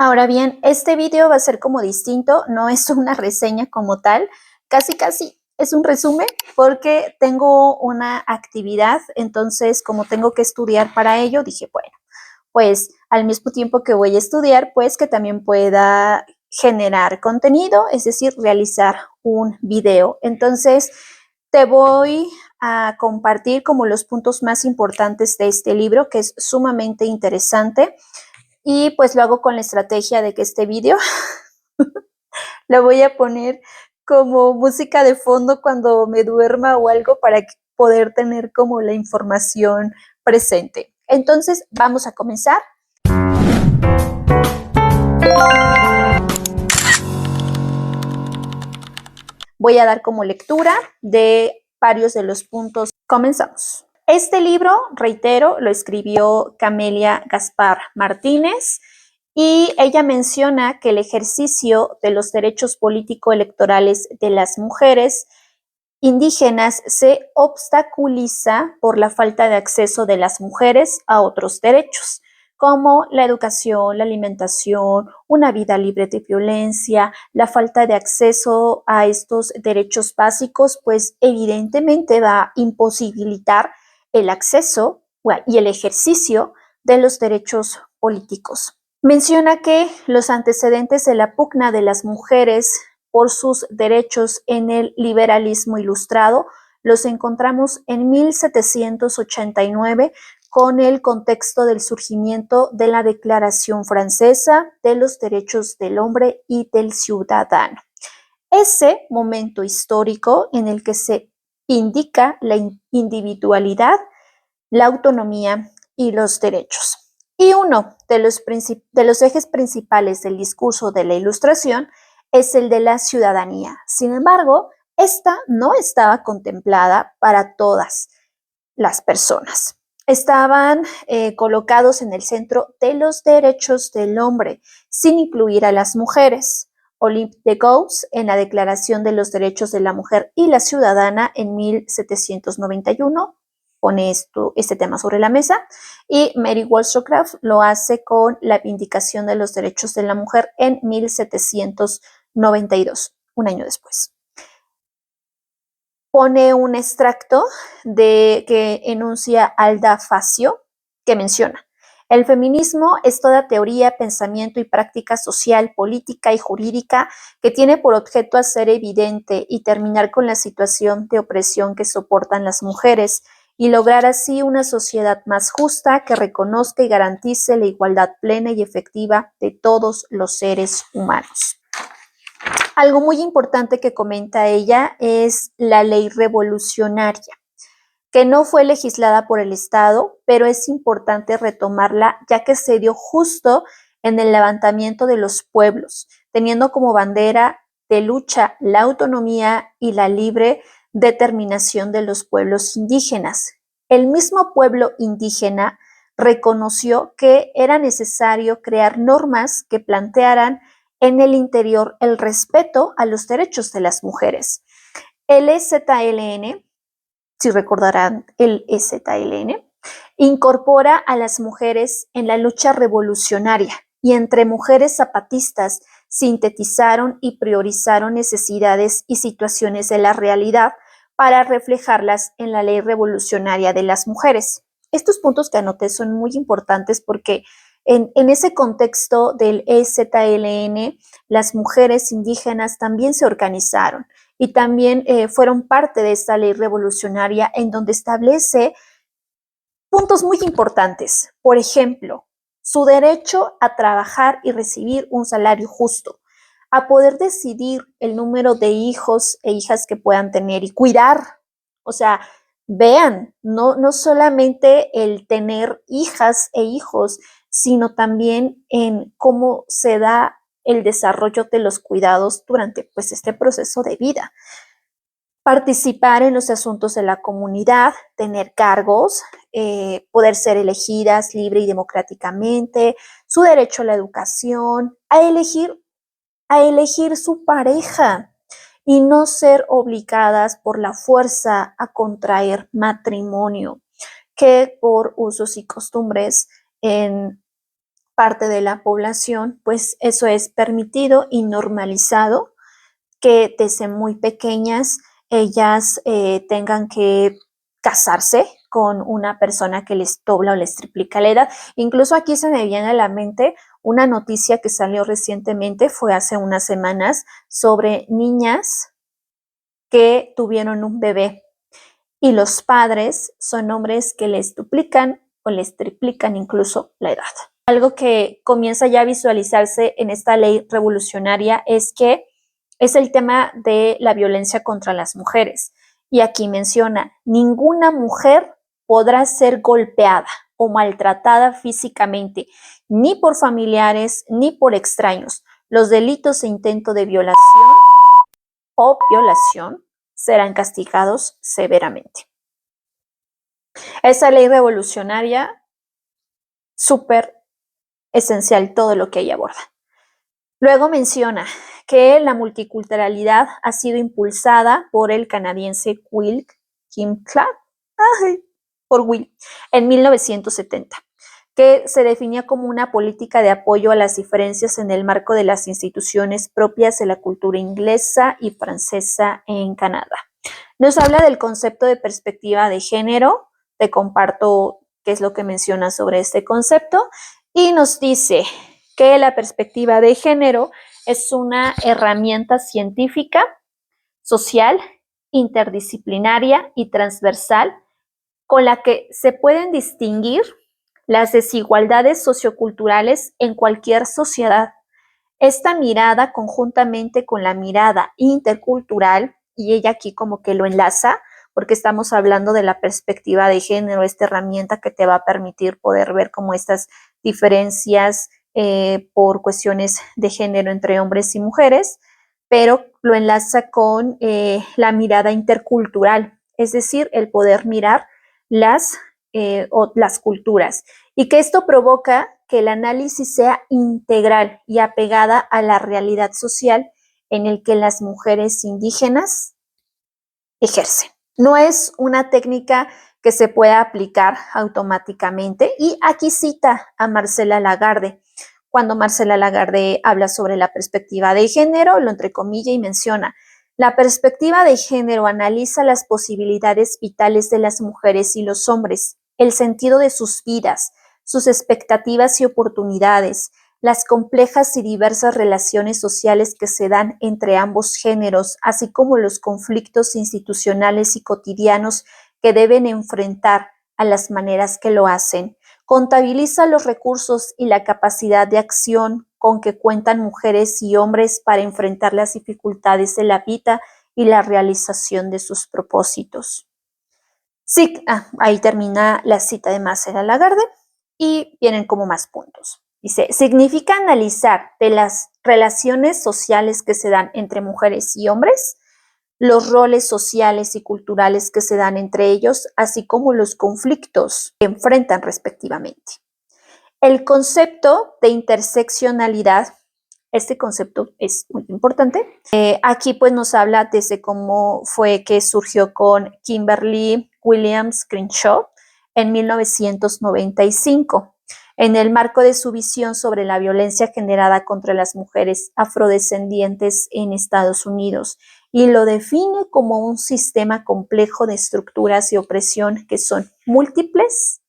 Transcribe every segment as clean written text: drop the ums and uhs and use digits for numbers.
Ahora bien, este video va a ser como distinto, no es una reseña como tal, casi es un resumen porque tengo una actividad, entonces como tengo que estudiar para ello, dije, bueno, pues al mismo tiempo que voy a estudiar, pues que también pueda generar contenido, es decir, realizar un video. Entonces, te voy a compartir como los puntos más importantes de este libro, que es sumamente interesante. Y pues lo hago con la estrategia de que este vídeo lo voy a poner como música de fondo cuando me duerma o algo para poder tener como la información presente. Entonces, vamos a comenzar. Voy a dar como lectura de varios de los puntos. Comenzamos. Este libro, reitero, lo escribió Camelia Gaspar Martínez y ella menciona que el ejercicio de los derechos político-electorales de las mujeres indígenas se obstaculiza por la falta de acceso de las mujeres a otros derechos, como la educación, la alimentación, una vida libre de violencia, la falta de acceso a estos derechos básicos, pues evidentemente va a imposibilitar el acceso y el ejercicio de los derechos políticos. Menciona que los antecedentes de la pugna de las mujeres por sus derechos en el liberalismo ilustrado los encontramos en 1789 con el contexto del surgimiento de la Declaración Francesa de los Derechos del Hombre y del Ciudadano. Ese momento histórico en el que se indica la individualidad, la autonomía y los derechos. Y uno de los ejes principales del discurso de la Ilustración es el de la ciudadanía. Sin embargo, esta no estaba contemplada para todas las personas. Estaban colocados en el centro de los derechos del hombre, sin incluir a las mujeres. Olympe de Gouges, en la Declaración de los Derechos de la Mujer y la Ciudadana en 1791, pone este tema sobre la mesa, y Mary Wollstonecraft lo hace con la Vindicación de los Derechos de la Mujer en 1792, un año después. Pone un extracto que enuncia Alda Facio, que menciona: el feminismo es toda teoría, pensamiento y práctica social, política y jurídica que tiene por objeto hacer evidente y terminar con la situación de opresión que soportan las mujeres y lograr así una sociedad más justa que reconozca y garantice la igualdad plena y efectiva de todos los seres humanos. Algo muy importante que comenta ella es la ley revolucionaria, que no fue legislada por el Estado, pero es importante retomarla ya que se dio justo en el levantamiento de los pueblos, teniendo como bandera de lucha la autonomía y la libre determinación de los pueblos indígenas. El mismo pueblo indígena reconoció que era necesario crear normas que plantearan en el interior el respeto a los derechos de las mujeres. El EZLN, si recordarán el EZLN, incorpora a las mujeres en la lucha revolucionaria y entre mujeres zapatistas sintetizaron y priorizaron necesidades y situaciones de la realidad para reflejarlas en la ley revolucionaria de las mujeres. Estos puntos que anoté son muy importantes porque en ese contexto del EZLN, las mujeres indígenas también se organizaron y también fueron parte de esta ley revolucionaria en donde establece puntos muy importantes. Por ejemplo, su derecho a trabajar y recibir un salario justo, a poder decidir el número de hijos e hijas que puedan tener y cuidar. O sea, vean, no solamente el tener hijas e hijos, sino también en cómo se da el desarrollo de los cuidados durante pues, este proceso de vida. Participar en los asuntos de la comunidad, tener cargos, poder ser elegidas libre y democráticamente, su derecho a la educación, a elegir su pareja y no ser obligadas por la fuerza a contraer matrimonio, que por usos y costumbres en parte de la población, pues eso es permitido y normalizado, que desde muy pequeñas ellas tengan que casarse con una persona que les dobla o les triplica la edad. Incluso aquí se me viene a la mente una noticia que salió recientemente, fue hace unas semanas, sobre niñas que tuvieron un bebé y los padres son hombres que les duplican o les triplican incluso la edad. Algo que comienza ya a visualizarse en esta ley revolucionaria es que es el tema de la violencia contra las mujeres. Y aquí menciona, ninguna mujer podrá ser golpeada o maltratada físicamente, ni por familiares ni por extraños. Los delitos e intento de violación o violación serán castigados severamente. Esa ley revolucionaria, súper esencial todo lo que ella aborda. Luego menciona que la multiculturalidad ha sido impulsada por el canadiense Will Kim Clark, por Will, en 1970, que se definía como una política de apoyo a las diferencias en el marco de las instituciones propias de la cultura inglesa y francesa en Canadá. Nos habla del concepto de perspectiva de género, te comparto qué es lo que menciona sobre este concepto, y nos dice que la perspectiva de género es una herramienta científica, social, interdisciplinaria y transversal con la que se pueden distinguir las desigualdades socioculturales en cualquier sociedad. Esta mirada, conjuntamente con la mirada intercultural, y ella aquí como que lo enlaza, porque estamos hablando de la perspectiva de género, esta herramienta que te va a permitir poder ver como estas diferencias por cuestiones de género entre hombres y mujeres, pero lo enlaza con la mirada intercultural, es decir, el poder mirar las culturas, y que esto provoca que el análisis sea integral y apegada a la realidad social en el que las mujeres indígenas ejercen. No es una técnica que se pueda aplicar automáticamente, y aquí cita a Marcela Lagarde. Cuando Marcela Lagarde habla sobre la perspectiva de género, lo entrecomilla y menciona: la perspectiva de género analiza las posibilidades vitales de las mujeres y los hombres, el sentido de sus vidas, sus expectativas y oportunidades, las complejas y diversas relaciones sociales que se dan entre ambos géneros, así como los conflictos institucionales y cotidianos que deben enfrentar a las maneras que lo hacen. Contabiliza los recursos y la capacidad de acción con que cuentan mujeres y hombres para enfrentar las dificultades de la vida y la realización de sus propósitos. Sí, ahí termina la cita de Marcela Lagarde y vienen como más puntos. Dice, significa analizar de las relaciones sociales que se dan entre mujeres y hombres, los roles sociales y culturales que se dan entre ellos, así como los conflictos que enfrentan respectivamente. El concepto de interseccionalidad, este concepto es muy importante. Aquí pues nos habla desde cómo fue que surgió con Kimberly Williams Crenshaw en 1995, en el marco de su visión sobre la violencia generada contra las mujeres afrodescendientes en Estados Unidos, y lo define como un sistema complejo de estructuras y opresión que son múltiples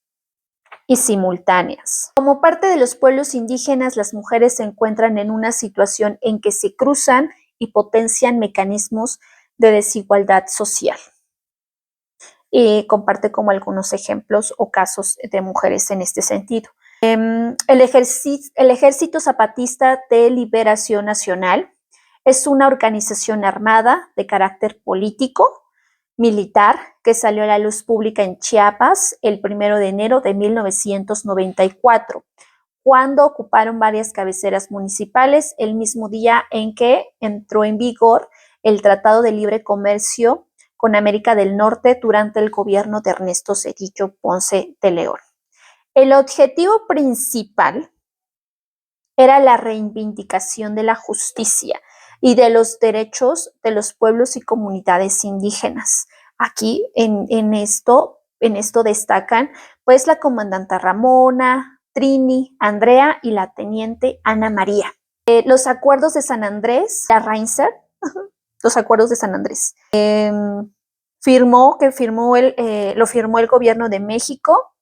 y simultáneas. Como parte de los pueblos indígenas, las mujeres se encuentran en una situación en que se cruzan y potencian mecanismos de desigualdad social. Y comparte como algunos ejemplos o casos de mujeres en este sentido. El Ejército Zapatista de Liberación Nacional es una organización armada de carácter político, militar, que salió a la luz pública en Chiapas el 1 de enero de 1994, cuando ocuparon varias cabeceras municipales el mismo día en que entró en vigor el Tratado de Libre Comercio con América del Norte durante el gobierno de Ernesto Zedillo Ponce de León. El objetivo principal era la reivindicación de la justicia y de los derechos de los pueblos y comunidades indígenas. Aquí en esto destacan pues la comandanta Ramona, Trini, Andrea y la teniente Ana María. Los acuerdos de San Andrés, la Reinser, los acuerdos de San Andrés, lo firmó el gobierno de México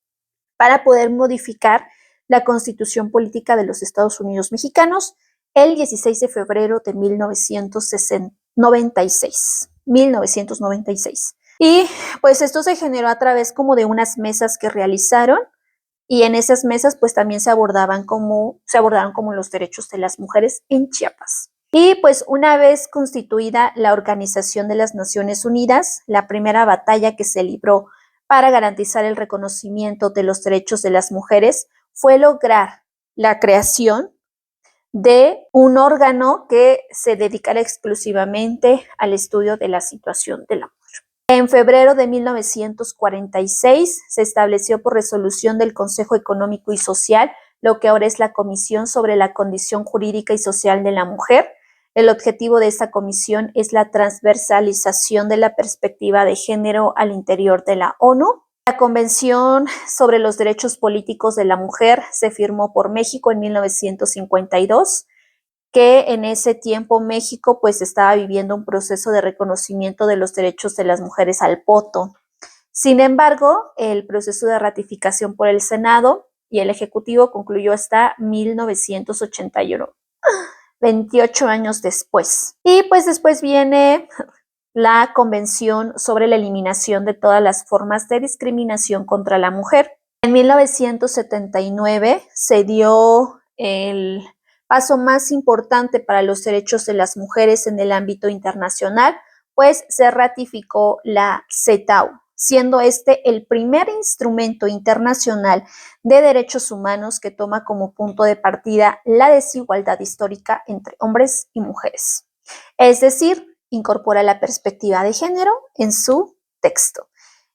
para poder modificar la Constitución Política de los Estados Unidos Mexicanos el 16 de febrero de 1996. Y pues esto se generó a través como de unas mesas que realizaron, y en esas mesas pues también se abordaron como los derechos de las mujeres en Chiapas. Y pues una vez constituida la Organización de las Naciones Unidas, la primera batalla que se libró para garantizar el reconocimiento de los derechos de las mujeres fue lograr la creación de un órgano que se dedicara exclusivamente al estudio de la situación de la mujer. En febrero de 1946 se estableció por resolución del Consejo Económico y Social lo que ahora es la Comisión sobre la Condición Jurídica y Social de la Mujer. El objetivo de esta comisión es la transversalización de la perspectiva de género al interior de la ONU. La Convención sobre los Derechos Políticos de la Mujer se firmó por México en 1952, que en ese tiempo México pues estaba viviendo un proceso de reconocimiento de los derechos de las mujeres al voto. Sin embargo, el proceso de ratificación por el Senado y el Ejecutivo concluyó hasta 1981, 28 años después. Y pues después viene la Convención sobre la Eliminación de todas las formas de discriminación contra la mujer. En 1979 se dio el paso más importante para los derechos de las mujeres en el ámbito internacional, pues se ratificó la CEDAW, siendo este el primer instrumento internacional de derechos humanos que toma como punto de partida la desigualdad histórica entre hombres y mujeres. Es decir, incorpora la perspectiva de género en su texto.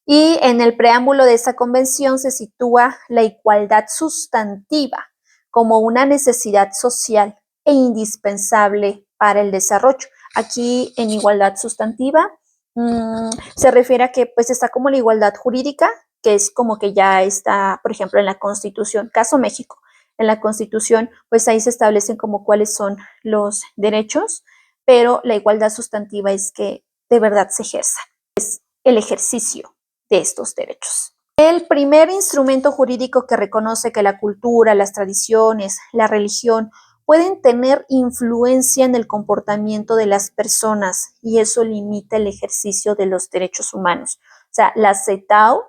Y en el preámbulo de esta convención se sitúa la igualdad sustantiva como una necesidad social e indispensable para el desarrollo. Aquí en igualdad sustantiva se refiere a que pues está como la igualdad jurídica, que es como que ya está, por ejemplo, en la Constitución, caso México, en la Constitución, pues ahí se establecen como cuáles son los derechos, pero la igualdad sustantiva es que de verdad se ejerza, es el ejercicio de estos derechos. El primer instrumento jurídico que reconoce que la cultura, las tradiciones, la religión pueden tener influencia en el comportamiento de las personas y eso limita el ejercicio de los derechos humanos. O sea, la CEDAW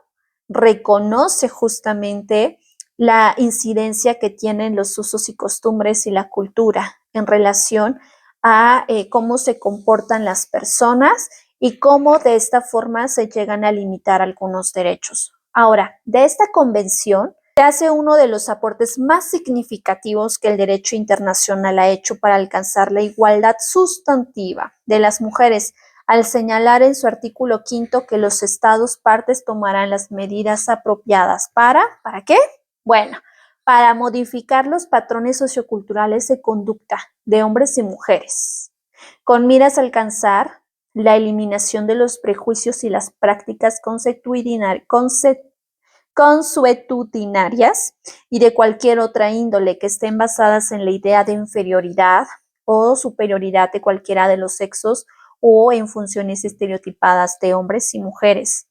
reconoce justamente la incidencia que tienen los usos y costumbres y la cultura en relación a cómo se comportan las personas y cómo de esta forma se llegan a limitar algunos derechos. Ahora, de esta convención se hace uno de los aportes más significativos que el derecho internacional ha hecho para alcanzar la igualdad sustantiva de las mujeres, al señalar en su artículo 5 que los estados partes tomarán las medidas apropiadas ¿para qué? Bueno, para modificar los patrones socioculturales de conducta de hombres y mujeres, con miras a alcanzar la eliminación de los prejuicios y las prácticas consuetudinarias y de cualquier otra índole que estén basadas en la idea de inferioridad o superioridad de cualquiera de los sexos o en funciones estereotipadas de hombres y mujeres.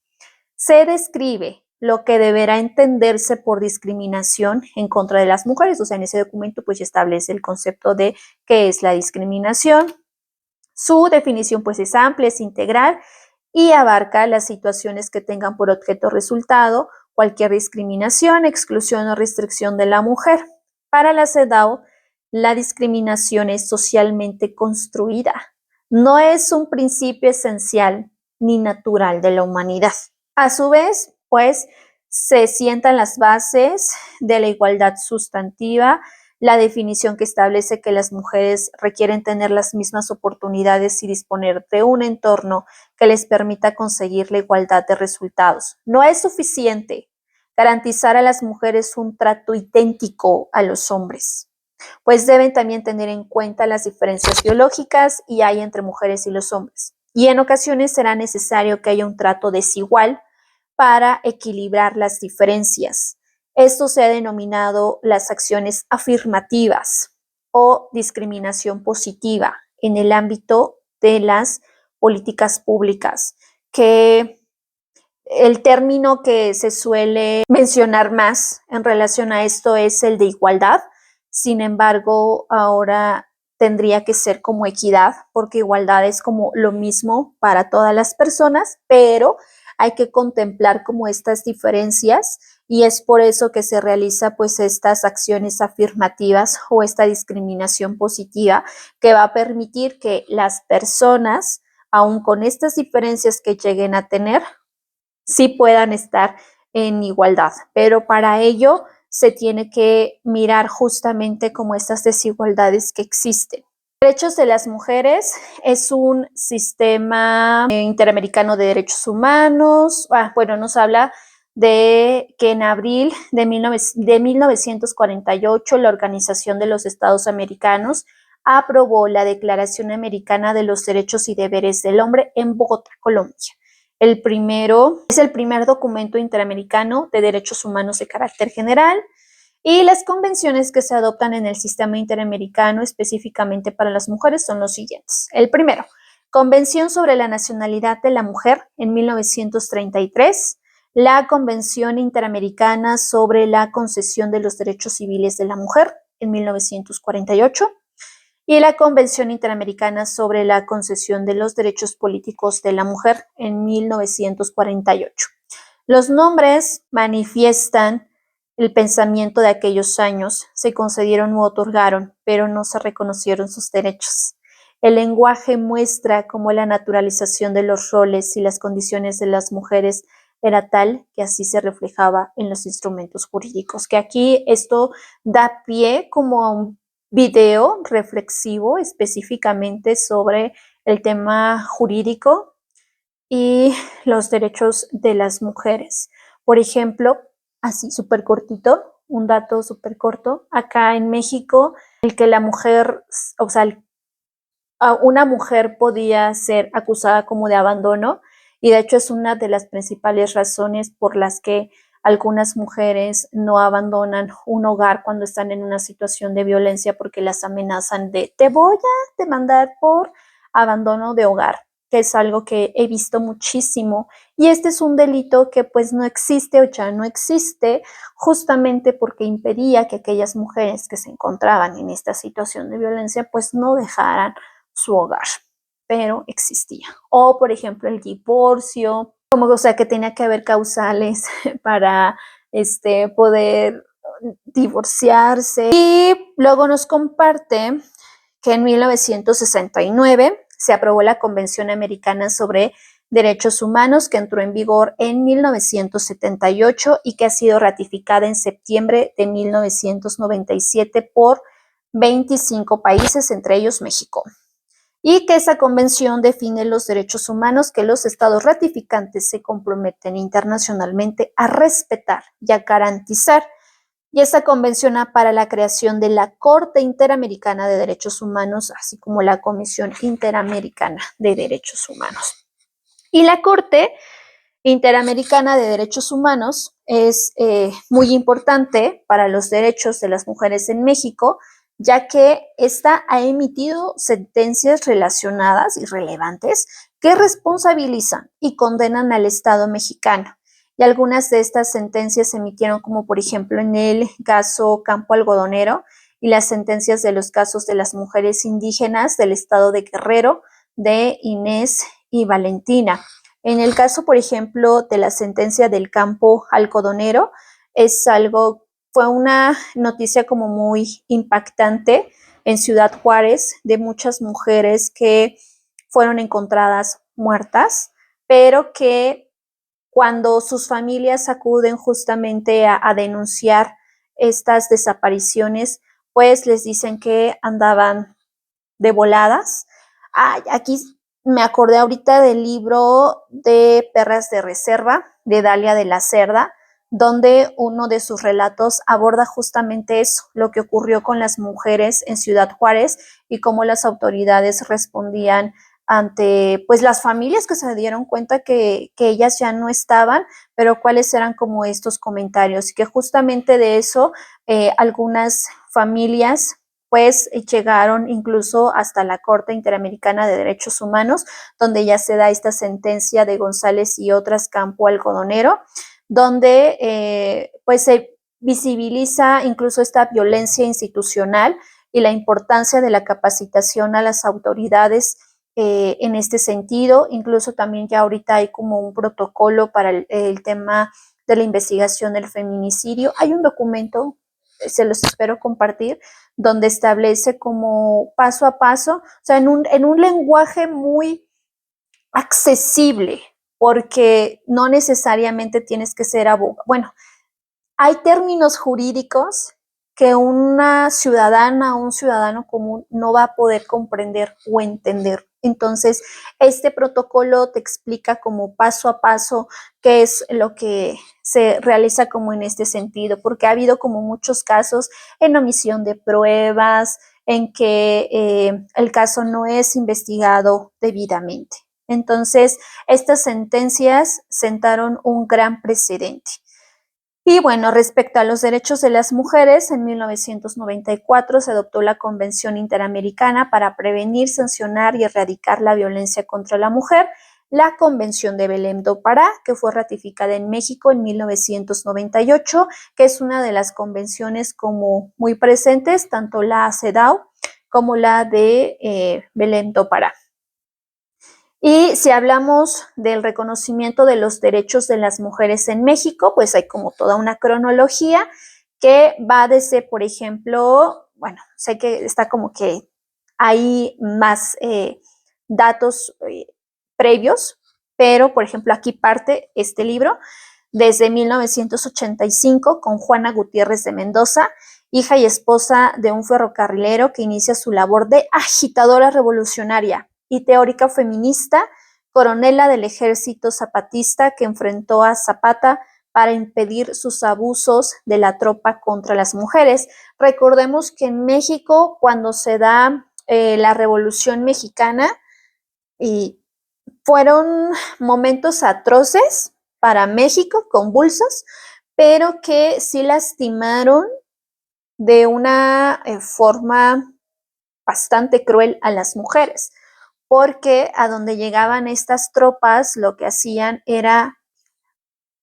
Se describe lo que deberá entenderse por discriminación en contra de las mujeres, o sea, en ese documento pues ya establece el concepto de qué es la discriminación. Su definición pues es amplia, es integral y abarca las situaciones que tengan por objeto resultado cualquier discriminación, exclusión o restricción de la mujer. Para la CEDAW, la discriminación es socialmente construida, no es un principio esencial ni natural de la humanidad. A su vez, pues, se sientan las bases de la igualdad sustantiva, la definición que establece que las mujeres requieren tener las mismas oportunidades y disponer de un entorno que les permita conseguir la igualdad de resultados. No es suficiente garantizar a las mujeres un trato idéntico a los hombres, pues deben también tener en cuenta las diferencias biológicas y hay entre mujeres y los hombres. Y en ocasiones será necesario que haya un trato desigual para equilibrar las diferencias. Esto se ha denominado las acciones afirmativas o discriminación positiva en el ámbito de las políticas públicas, que el término que se suele mencionar más en relación a esto es el de igualdad. Sin embargo, ahora tendría que ser como equidad, porque igualdad es como lo mismo para todas las personas, pero hay que contemplar como estas diferencias y es por eso que se realiza pues estas acciones afirmativas o esta discriminación positiva que va a permitir que las personas, aun con estas diferencias que lleguen a tener, sí puedan estar en igualdad, pero para ello se tiene que mirar justamente como estas desigualdades que existen. Derechos de las mujeres es un sistema interamericano de derechos humanos. Bueno, nos habla de que en abril de 1948 la Organización de los Estados Americanos aprobó la Declaración Americana de los Derechos y Deberes del Hombre en Bogotá, Colombia. Es el primer documento interamericano de derechos humanos de carácter general y las convenciones que se adoptan en el sistema interamericano específicamente para las mujeres son los siguientes. El primero, Convención sobre la Nacionalidad de la Mujer en 1933, la Convención Interamericana sobre la Concesión de los Derechos Civiles de la Mujer en 1948, y la Convención Interamericana sobre la Concesión de los Derechos Políticos de la Mujer en 1948. Los nombres manifiestan el pensamiento de aquellos años, se concedieron u otorgaron, pero no se reconocieron sus derechos. El lenguaje muestra cómo la naturalización de los roles y las condiciones de las mujeres era tal que así se reflejaba en los instrumentos jurídicos, que aquí esto da pie como a un video reflexivo específicamente sobre el tema jurídico y los derechos de las mujeres. Por ejemplo, así súper cortito, un dato súper corto, acá en México, el que la mujer, o sea, una mujer podía ser acusada como de abandono y de hecho es una de las principales razones por las que algunas mujeres no abandonan un hogar cuando están en una situación de violencia porque las amenazan de te voy a demandar por abandono de hogar, que es algo que he visto muchísimo y este es un delito que pues no existe o ya no existe justamente porque impedía que aquellas mujeres que se encontraban en esta situación de violencia pues no dejaran su hogar, pero existía. O por ejemplo el divorcio, como o sea que tenía que haber causales para poder divorciarse. Y luego nos comparte que en 1969 se aprobó la Convención Americana sobre Derechos Humanos, que entró en vigor en 1978 y que ha sido ratificada en septiembre de 1997 por 25 países, entre ellos México. Y que esa convención define los derechos humanos que los estados ratificantes se comprometen internacionalmente a respetar y a garantizar. Y esta convención para la creación de la Corte Interamericana de Derechos Humanos, así como la Comisión Interamericana de Derechos Humanos. Y la Corte Interamericana de Derechos Humanos es muy importante para los derechos de las mujeres en México, ya que esta ha emitido sentencias relacionadas y relevantes que responsabilizan y condenan al Estado mexicano. Y algunas de estas sentencias se emitieron como por ejemplo en el caso Campo Algodonero y las sentencias de los casos de las mujeres indígenas del estado de Guerrero, de Inés y Valentina. En el caso, por ejemplo, de la sentencia del Campo Algodonero, fue una noticia como muy impactante en Ciudad Juárez de muchas mujeres que fueron encontradas muertas, pero que cuando sus familias acuden justamente a denunciar estas desapariciones, pues les dicen que andaban de voladas. Aquí me acordé ahorita del libro de Perras de Reserva, de Dalia de la Cerda, donde uno de sus relatos aborda justamente eso, lo que ocurrió con las mujeres en Ciudad Juárez y cómo las autoridades respondían ante pues las familias que se dieron cuenta que ellas ya no estaban, pero cuáles eran como estos comentarios, y que justamente de eso algunas familias pues llegaron incluso hasta la Corte Interamericana de Derechos Humanos, donde ya se da esta sentencia de González y otras Campo Algodonero, donde pues se visibiliza incluso esta violencia institucional y la importancia de la capacitación a las autoridades en este sentido. Incluso también ya ahorita hay como un protocolo para el tema de la investigación del feminicidio. Hay un documento, se los espero compartir, donde establece como paso a paso, o sea, en un lenguaje muy accesible, porque no necesariamente tienes que ser abogado. Bueno, hay términos jurídicos que una ciudadana o un ciudadano común no va a poder comprender o entender. Entonces, este protocolo te explica como paso a paso qué es lo que se realiza como en este sentido, porque ha habido como muchos casos en omisión de pruebas, en que el caso no es investigado debidamente. Entonces, estas sentencias sentaron un gran precedente. Y bueno, respecto a los derechos de las mujeres, en 1994 se adoptó la Convención Interamericana para prevenir, sancionar y erradicar la violencia contra la mujer, la Convención de Belém do Pará, que fue ratificada en México en 1998, que es una de las convenciones como muy presentes, tanto la CEDAW como la de Belém do Pará. Y si hablamos del reconocimiento de los derechos de las mujeres en México, pues hay como toda una cronología que va desde, por ejemplo, bueno, sé que está como que hay más datos previos, pero por ejemplo aquí parte este libro desde 1985 con Juana Gutiérrez de Mendoza, hija y esposa de un ferrocarrilero que inicia su labor de agitadora revolucionaria y teórica feminista, coronela del ejército zapatista que enfrentó a Zapata para impedir sus abusos de la tropa contra las mujeres. Recordemos que en México, cuando se da la Revolución Mexicana, y fueron momentos atroces para México, convulsos, pero que sí lastimaron de una forma bastante cruel a las mujeres, porque a donde llegaban estas tropas lo que hacían era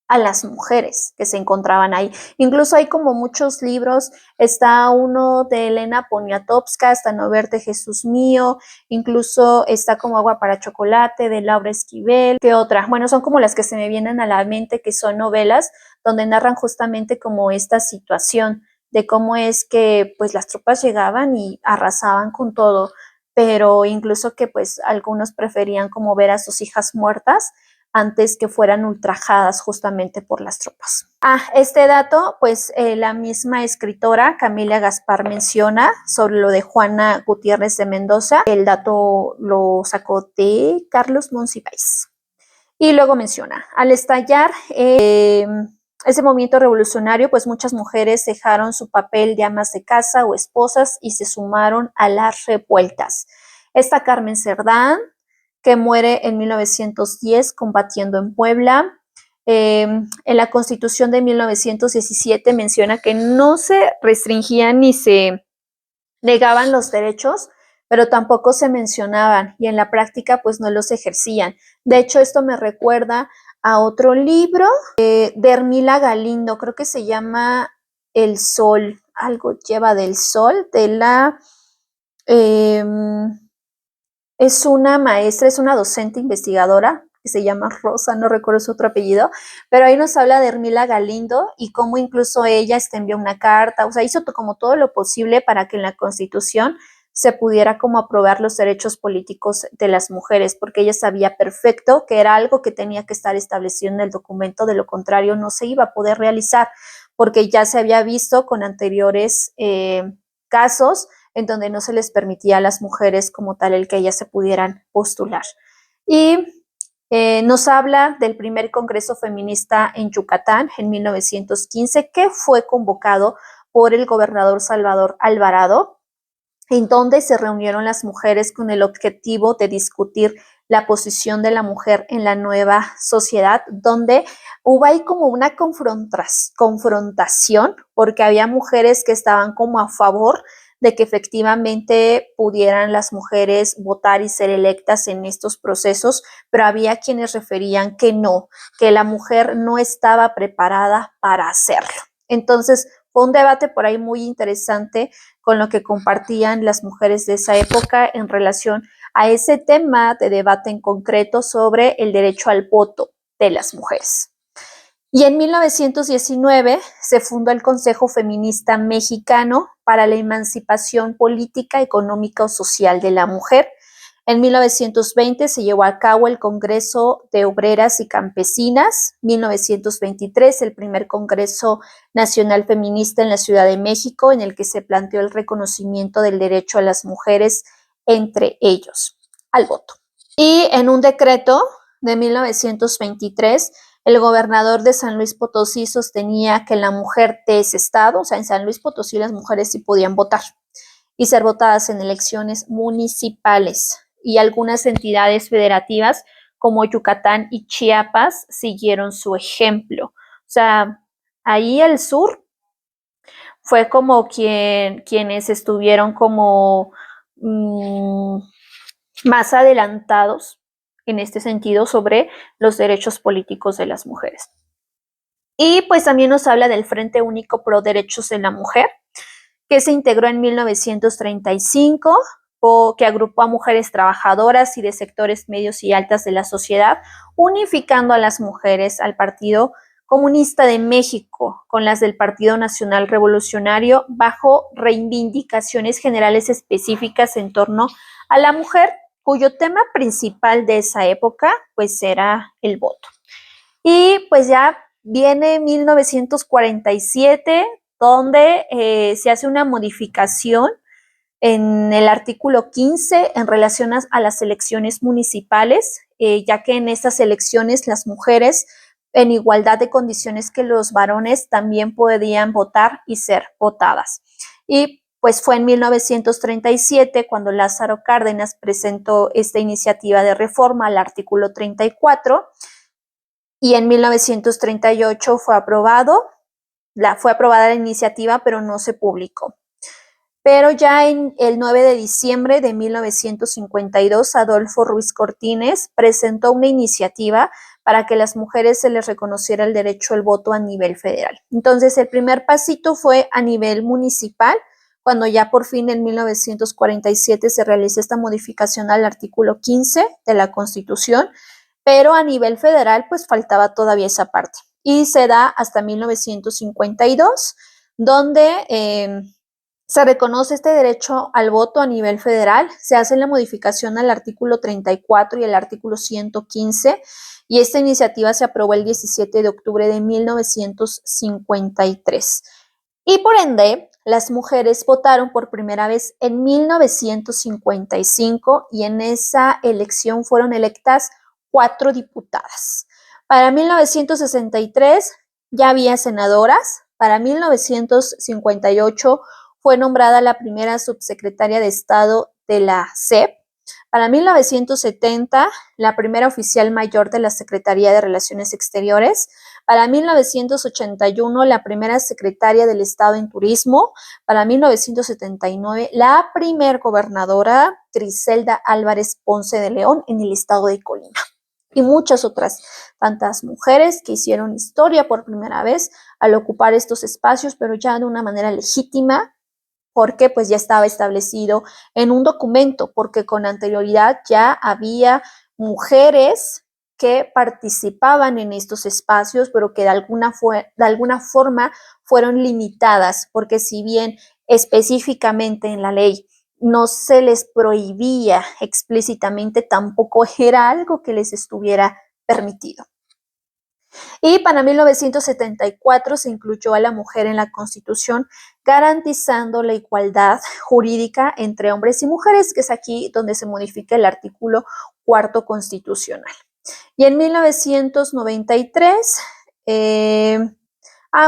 a las mujeres que se encontraban ahí. Incluso hay como muchos libros, está uno de Elena Poniatowska, hasta No verte Jesús mío, incluso está como Agua para chocolate de Laura Esquivel. ¿Qué otra? Bueno, son como las que se me vienen a la mente, que son novelas donde narran justamente como esta situación de cómo es que pues las tropas llegaban y arrasaban con todo, pero incluso que pues algunos preferían como ver a sus hijas muertas antes que fueran ultrajadas justamente por las tropas. Este dato, pues la misma escritora Camila Gaspar menciona sobre lo de Juana Gutiérrez de Mendoza. El dato lo sacó de Carlos Monsiváis. Y luego menciona, al estallar ese movimiento revolucionario, pues muchas mujeres dejaron su papel de amas de casa o esposas y se sumaron a las revueltas. Está Carmen Cerdán, que muere en 1910 combatiendo en Puebla. En la Constitución de 1917 menciona que no se restringían ni se negaban los derechos, pero tampoco se mencionaban y en la práctica pues no los ejercían. De hecho, esto me recuerda a otro libro de Hermila Galindo, creo que se llama El Sol, algo lleva del Sol, de la... es una maestra, es una docente investigadora que se llama Rosa, no recuerdo su otro apellido, pero ahí nos habla de Hermila Galindo y cómo incluso ella envió una carta, o sea, hizo como todo lo posible para que en la Constitución se pudiera como aprobar los derechos políticos de las mujeres, porque ella sabía perfecto que era algo que tenía que estar establecido en el documento, de lo contrario no se iba a poder realizar, porque ya se había visto con anteriores casos en donde no se les permitía a las mujeres como tal el que ellas se pudieran postular. Y nos habla del primer Congreso Feminista en Yucatán en 1915, que fue convocado por el gobernador Salvador Alvarado. en donde se reunieron las mujeres con el objetivo de discutir la posición de la mujer en la nueva sociedad, donde hubo ahí como una confrontación, porque había mujeres que estaban como a favor de que efectivamente pudieran las mujeres votar y ser electas en estos procesos, pero había quienes referían que no, que la mujer no estaba preparada para hacerlo. Entonces, fue un debate por ahí muy interesante con lo que compartían las mujeres de esa época en relación a ese tema de debate en concreto sobre el derecho al voto de las mujeres. Y en 1919 se fundó el Consejo Feminista Mexicano para la Emancipación Política, Económica o Social de la Mujer. En 1920 se llevó a cabo el Congreso de Obreras y Campesinas. 1923 el primer Congreso Nacional Feminista en la Ciudad de México, en el que se planteó el reconocimiento del derecho a las mujeres, entre ellos, al voto. Y en un decreto de 1923, el gobernador de San Luis Potosí sostenía que la mujer de ese estado, o sea, en San Luis Potosí las mujeres sí podían votar y ser votadas en elecciones municipales, y algunas entidades federativas como Yucatán y Chiapas siguieron su ejemplo. O sea, ahí el sur fue como quienes estuvieron como más adelantados en este sentido sobre los derechos políticos de las mujeres. Y pues también nos habla del Frente Único Pro Derechos de la Mujer, que se integró en 1935, que agrupó a mujeres trabajadoras y de sectores medios y altas de la sociedad, unificando a las mujeres al Partido Comunista de México con las del Partido Nacional Revolucionario, bajo reivindicaciones generales específicas en torno a la mujer, cuyo tema principal de esa época pues era el voto. Y pues ya viene 1947, donde se hace una modificación en el artículo 15 en relación a las elecciones municipales, ya que en estas elecciones las mujeres, en igualdad de condiciones que los varones, también podían votar y ser votadas. Y pues fue en 1937 cuando Lázaro Cárdenas presentó esta iniciativa de reforma al artículo 34, y en 1938 fue aprobada la iniciativa, pero no se publicó. Pero ya en el 9 de diciembre de 1952, Adolfo Ruiz Cortines presentó una iniciativa para que las mujeres se les reconociera el derecho al voto a nivel federal. Entonces, el primer pasito fue a nivel municipal, cuando ya por fin en 1947 se realiza esta modificación al artículo 15 de la Constitución, pero a nivel federal pues faltaba todavía esa parte. Y se da hasta 1952, donde se reconoce este derecho al voto a nivel federal, se hace la modificación al artículo 34 y el artículo 115, y esta iniciativa se aprobó el 17 de octubre de 1953. Y por ende, las mujeres votaron por primera vez en 1955, y en esa elección fueron electas 4 diputadas. Para 1963 ya había senadoras. Para 1958 fue nombrada la primera subsecretaria de Estado de la SEP. Para 1970, la primera oficial mayor de la Secretaría de Relaciones Exteriores. Para 1981, la primera secretaria del Estado en Turismo. Para 1979, la primer gobernadora, Griselda Álvarez Ponce de León, en el estado de Colima. Y muchas otras tantas mujeres que hicieron historia por primera vez al ocupar estos espacios, pero ya de una manera legítima, porque pues ya estaba establecido en un documento, porque con anterioridad ya había mujeres que participaban en estos espacios, pero que de alguna forma fueron limitadas, porque si bien específicamente en la ley no se les prohibía explícitamente, tampoco era algo que les estuviera permitido. Y para 1974 se incluyó a la mujer en la Constitución, garantizando la igualdad jurídica entre hombres y mujeres, que es aquí donde se modifica el artículo 4 constitucional. Y en 1993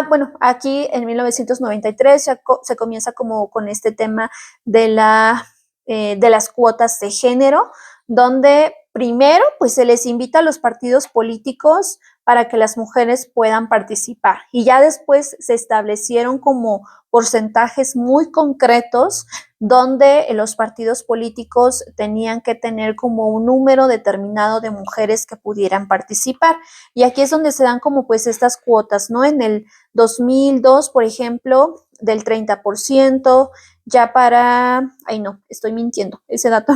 Bueno, aquí en 1993 se comienza como con este tema de las cuotas de género, donde primero pues se les invita a los partidos políticos para que las mujeres puedan participar y ya después se establecieron como porcentajes muy concretos donde los partidos políticos tenían que tener como un número determinado de mujeres que pudieran participar. Y aquí es donde se dan como pues estas cuotas, ¿no? En el 2002, por ejemplo, del 30%, ya para, ay no, estoy mintiendo, ese dato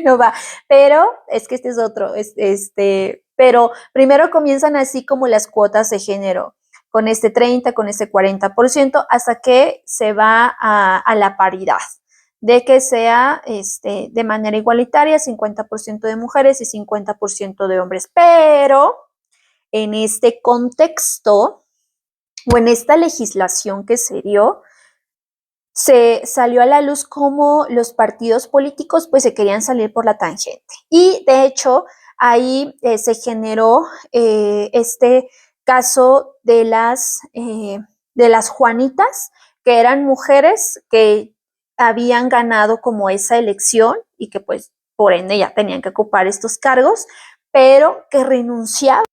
no va, pero es que este es otro, pero primero comienzan así como las cuotas de género, con este 30, con este 40%, hasta que se va a la paridad, de que sea de manera igualitaria, 50% de mujeres y 50% de hombres, pero en este contexto o en esta legislación que se dio, se salió a la luz cómo los partidos políticos pues se querían salir por la tangente. Y de hecho ahí se generó este caso de las Juanitas, que eran mujeres que habían ganado como esa elección y que pues por ende ya tenían que ocupar estos cargos, pero que renunciaban